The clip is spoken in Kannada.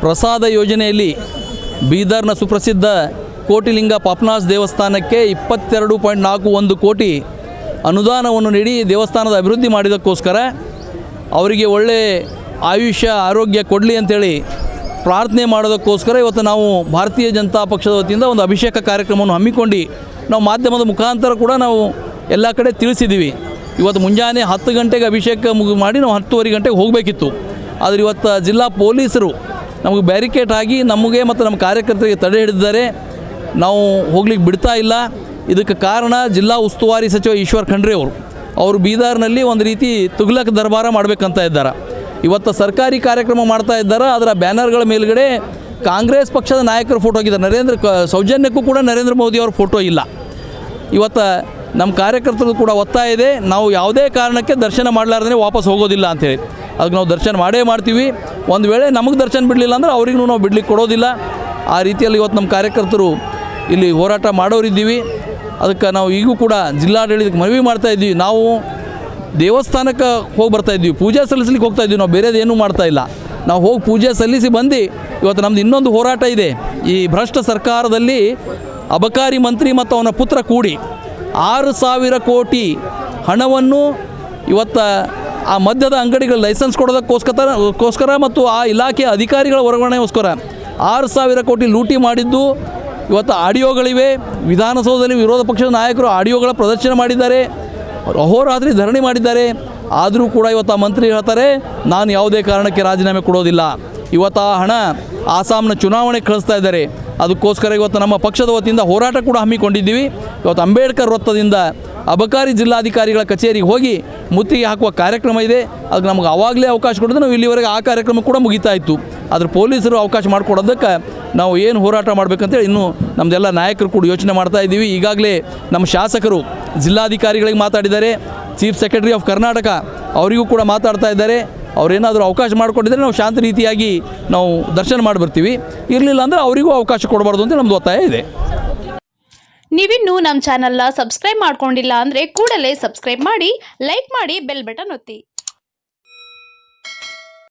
ಪ್ರಸಾದ ಯೋಜನೆಯಲ್ಲಿ ಬೀದರ್ನ ಸುಪ್ರಸಿದ್ಧ ಕೋಟಿಲಿಂಗ ಪಾಪನಾಸ್ ದೇವಸ್ಥಾನಕ್ಕೆ 22.41 ಕೋಟಿ ಅನುದಾನವನ್ನು ನೀಡಿ ದೇವಸ್ಥಾನದ ಅಭಿವೃದ್ಧಿ ಮಾಡಿದ್ದಕ್ಕೋಸ್ಕರ ಅವರಿಗೆ ಒಳ್ಳೆ ಆಯುಷ್ಯ ಆರೋಗ್ಯ ಕೊಡಲಿ ಅಂಥೇಳಿ ಪ್ರಾರ್ಥನೆ ಮಾಡೋದಕ್ಕೋಸ್ಕರ ಇವತ್ತು ನಾವು ಭಾರತೀಯ ಜನತಾ ಪಕ್ಷದ ವತಿಯಿಂದ ಒಂದು ಅಭಿಷೇಕ ಕಾರ್ಯಕ್ರಮವನ್ನು ಹಮ್ಮಿಕೊಂಡು ನಾವು ಮಾಧ್ಯಮದ ಮುಖಾಂತರ ಕೂಡ ನಾವು ಎಲ್ಲ ಕಡೆ ತಿಳಿಸಿದ್ದೀವಿ. ಇವತ್ತು ಮುಂಜಾನೆ 10 ಗಂಟೆಗೆ ಅಭಿಷೇಕ ಮಾಡಿ ನಾವು 10:30 ಗಂಟೆಗೆ ಹೋಗಬೇಕಿತ್ತು. ಆದರೆ ಇವತ್ತು ಜಿಲ್ಲಾ ಪೊಲೀಸರು ನಮಗೆ ಬ್ಯಾರಿಕೇಡ್ ಆಗಿ ನಮಗೆ ಮತ್ತು ನಮ್ಮ ಕಾರ್ಯಕರ್ತರಿಗೆ ತಡೆ ಹಿಡಿದಿದ್ದಾರೆ. ನಾವು ಹೋಗ್ಲಿಕ್ಕೆ ಬಿಡ್ತಾ ಇಲ್ಲ. ಇದಕ್ಕೆ ಕಾರಣ ಜಿಲ್ಲಾ ಉಸ್ತುವಾರಿ ಸಚಿವ ಈಶ್ವರ್ ಖಂಡ್ರೆ ಅವರು ಬೀದರ್ನಲ್ಲಿ ಒಂದು ರೀತಿ ತುಗ್ಲಕ್ ದರ್ಬಾರ ಮಾಡಬೇಕಂತ ಇದ್ದಾರೆ. ಇವತ್ತು ಸರ್ಕಾರಿ ಕಾರ್ಯಕ್ರಮ ಮಾಡ್ತಾ ಇದ್ದಾರೆ. ಅದರ ಬ್ಯಾನರ್ಗಳ ಮೇಲುಗಡೆ ಕಾಂಗ್ರೆಸ್ ಪಕ್ಷದ ನಾಯಕರ ಫೋಟೋ ಆಗಿದ್ದಾರೆ. ಸೌಜನ್ಯಕ್ಕೂ ಕೂಡ ನರೇಂದ್ರ ಮೋದಿ ಅವ್ರ ಫೋಟೋ ಇಲ್ಲ. ಇವತ್ತು ನಮ್ಮ ಕಾರ್ಯಕರ್ತರು ಕೂಡ ಒತ್ತಾಯ ಇದೆ, ನಾವು ಯಾವುದೇ ಕಾರಣಕ್ಕೆ ದರ್ಶನ ಮಾಡಲಾರ್ದೇ ವಾಪಸ್ ಹೋಗೋದಿಲ್ಲ ಅಂಥೇಳಿ. ಅದಕ್ಕೆ ನಾವು ದರ್ಶನ ಮಾಡೇ ಮಾಡ್ತೀವಿ. ಒಂದು ವೇಳೆ ನಮಗೆ ದರ್ಶನ ಬಿಡಲಿಲ್ಲ ಅಂದರೆ ಅವ್ರಿಗೂ ನಾವು ಬಿಡ್ಲಿಕ್ಕೆ ಕೊಡೋದಿಲ್ಲ. ಆ ರೀತಿಯಲ್ಲಿ ಇವತ್ತು ನಮ್ಮ ಕಾರ್ಯಕರ್ತರು ಇಲ್ಲಿ ಹೋರಾಟ ಮಾಡೋರಿದ್ದೀವಿ. ಅದಕ್ಕೆ ನಾವು ಈಗೂ ಕೂಡ ಜಿಲ್ಲಾಡಳಿತಕ್ಕೆ ಮನವಿ ಮಾಡ್ತಾಯಿದ್ದೀವಿ. ನಾವು ದೇವಸ್ಥಾನಕ್ಕೆ ಹೋಗಿ ಬರ್ತಾಯಿದ್ದೀವಿ, ಪೂಜೆ ಸಲ್ಲಿಸ್ಲಿಕ್ಕೆ ಹೋಗ್ತಾಯಿದ್ದೀವಿ. ನಾವು ಬೇರೆದೇನೂ ಮಾಡ್ತಾಯಿಲ್ಲ. ನಾವು ಹೋಗಿ ಪೂಜೆ ಸಲ್ಲಿಸಿ ಬಂದು ಇವತ್ತು ನಮ್ಮದು ಇನ್ನೊಂದು ಹೋರಾಟ ಇದೆ. ಈ ಭ್ರಷ್ಟ ಸರ್ಕಾರದಲ್ಲಿ ಅಬಕಾರಿ ಮಂತ್ರಿ ಮತ್ತು ಅವನ ಪುತ್ರ ಕೂಡಿ 6,000 ಕೋಟಿ ಹಣವನ್ನು ಇವತ್ತು ಆ ಮದ್ಯದ ಅಂಗಡಿಗಳ ಲೈಸೆನ್ಸ್ ಕೊಡೋದಕ್ಕೋಸ್ಕರ ಮತ್ತು ಆ ಇಲಾಖೆಯ ಅಧಿಕಾರಿಗಳ ವರ್ಗಾವಣೆಗೋಸ್ಕರ 6,000 ಕೋಟಿ ಲೂಟಿ ಮಾಡಿದ್ದು ಇವತ್ತು ಆಡಿಯೋಗಳಿವೆ. ವಿಧಾನಸೌಧದಲ್ಲಿ ವಿರೋಧ ಪಕ್ಷದ ನಾಯಕರು ಆಡಿಯೋಗಳ ಪ್ರದರ್ಶನ ಮಾಡಿದ್ದಾರೆ, ಅಹೋರಾತ್ರಿ ಧರಣಿ ಮಾಡಿದ್ದಾರೆ. ಆದರೂ ಕೂಡ ಇವತ್ತು ಆ ಮಂತ್ರಿ ಹೇಳ್ತಾರೆ, ನಾನು ಯಾವುದೇ ಕಾರಣಕ್ಕೆ ರಾಜೀನಾಮೆ ಕೊಡೋದಿಲ್ಲ. ಇವತ್ತು ಆ ಹಣ ಆಸಾಮ್ನ ಚುನಾವಣೆಗೆ ಕಳಿಸ್ತಾ ಇದ್ದಾರೆ. ಅದಕ್ಕೋಸ್ಕರ ಇವತ್ತು ನಮ್ಮ ಪಕ್ಷದ ವತಿಯಿಂದ ಹೋರಾಟ ಕೂಡ ಹಮ್ಮಿಕೊಂಡಿದ್ದೀವಿ. ಇವತ್ತು ಅಂಬೇಡ್ಕರ್ ವೃತ್ತದಿಂದ ಅಬಕಾರಿ ಜಿಲ್ಲಾಧಿಕಾರಿಗಳ ಕಚೇರಿಗೆ ಹೋಗಿ ಮುತ್ತಿಗೆ ಹಾಕುವ ಕಾರ್ಯಕ್ರಮ ಇದೆ. ಅದಕ್ಕೆ ನಮಗೆ ಆವಾಗಲೇ ಅವಕಾಶ ಕೊಡೋದು, ನಾವು ಇಲ್ಲಿವರೆಗೆ ಆ ಕಾರ್ಯಕ್ರಮ ಕೂಡ ಮುಗಿತಾ ಇತ್ತು. ಆದರೆ ಪೊಲೀಸರು ಅವಕಾಶ ಮಾಡಿಕೊಡೋದಕ್ಕೆ ನಾವು ಏನು ಹೋರಾಟ ಮಾಡಬೇಕಂತೇಳಿ ಇನ್ನೂ ನಮ್ಮದೆಲ್ಲ ನಾಯಕರು ಕೂಡ ಯೋಚನೆ ಮಾಡ್ತಾ ಇದ್ದೀವಿ. ಈಗಾಗಲೇ ನಮ್ಮ ಶಾಸಕರು ಜಿಲ್ಲಾಧಿಕಾರಿಗಳಿಗೆ ಮಾತಾಡಿದ್ದಾರೆ. ಚೀಫ್ ಸೆಕ್ರೆಟರಿ ಆಫ್ ಕರ್ನಾಟಕ ಅವರಿಗೂ ಕೂಡ ಮಾತಾಡ್ತಾ ಇದ್ದಾರೆ. ಅವರೇನಾದರೂ ಅವಕಾಶ ಮಾಡಿಕೊಟ್ಟಿದ್ರೆ ನಾವು ಶಾಂತ ರೀತಿಯಾಗಿ ನಾವು ದರ್ಶನ ಮಾಡಿ ಬರ್ತೀವಿ. ಇರಲಿಲ್ಲ ಅಂದರೆ ಅವರಿಗೂ ಅವಕಾಶ ಕೊಡಬಾರ್ದು ಅಂತ ನಮ್ಮದು ಒತ್ತಾಯ ಇದೆ. ನೀವಿನ್ನೂ ನಮ್ಮ ಚಾನಲ್ನ ಸಬ್ಸ್ಕ್ರೈಬ್ ಮಾಡ್ಕೊಂಡಿಲ್ಲ ಅಂದರೆ ಕೂಡಲೇ ಸಬ್ಸ್ಕ್ರೈಬ್ ಮಾಡಿ, ಲೈಕ್ ಮಾಡಿ, ಬೆಲ್ ಬಟನ್ ಒತ್ತಿ.